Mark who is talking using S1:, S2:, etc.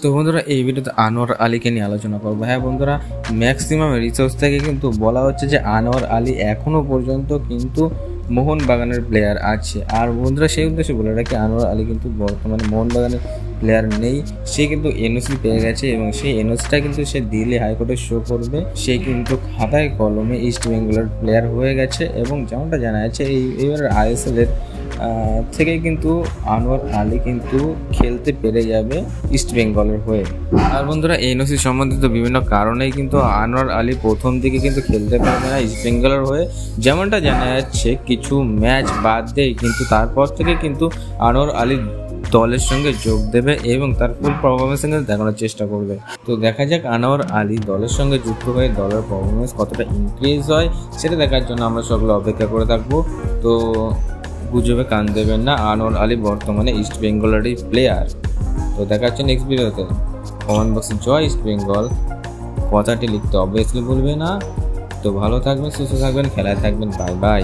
S1: তো বন্ধুরা এই ভিডিওতে আনোয়ার আলীকে নিয়ে আলোচনা করবো। হ্যাঁ বন্ধুরা, ম্যাক্সিমাম রিসোর্স থেকে কিন্তু বলা হচ্ছে যে আনোয়ার আলী এখনও পর্যন্ত কিন্তু মোহনবাগানের প্লেয়ার আছে। আর বন্ধুরা সেই উদ্দেশ্যে বলে রাখি, আনোয়ার আলী কিন্তু বর্তমানে মোহনবাগানের প্লেয়ার নেই, সে কিন্তু এনওসি পেয়ে গেছে এবং সেই এনওসিটা কিন্তু সে দিল্লি হাইকোর্টে শো করবে। সে কিন্তু খাতায় কলমে ইস্ট বেঙ্গলের প্লেয়ার হয়ে গেছে এবং যেমনটা জানা যাচ্ছে এইবার আইএসএল এর থেকে কিন্তু আনোয়ার আলী কিন্তু খেলতে পেরে যাবে ইস্ট বেঙ্গলের হয়ে। আর বন্ধুরা এনওসি সম্বন্ধিত বিভিন্ন কারণেই কিন্তু আনোয়ার আলী প্রথম দিকে কিন্তু খেলতে পারবে না ইস্ট বেঙ্গলের হয়ে। যেমনটা জানা যাচ্ছে কিছু ম্যাচ বাদ দিয়ে কিন্তু তারপর থেকে কিন্তু আনোয়ার আলী দলের সঙ্গে যোগ দেবে এবং তার ফুল পারফরমেন্স কিন্তু দেখানোর চেষ্টা করবে। তো দেখা যাক আনোয়ার আলী দলের সঙ্গে যুক্ত হয়ে দলের পারফরমেন্স কতটা ইনক্রিজ হয়, সেটা দেখার জন্য আমরা সকলে অপেক্ষা করে থাকবো। তো গুজবে কান দেবেন না, আনোয়ার আলী বর্তমানে ইস্ট বেঙ্গলেরই প্লেয়ার। তো দেখা যাচ্ছে নেক্সট ভিডিওতে। কমেন্ট বক্সে জয় ইস্ট বেঙ্গল কথাটি লিখতে অবভিয়াসলি ভুলবে না। তো ভালো থাকবেন, সুস্থ থাকবেন, খেলায় থাকবেন। Bye bye.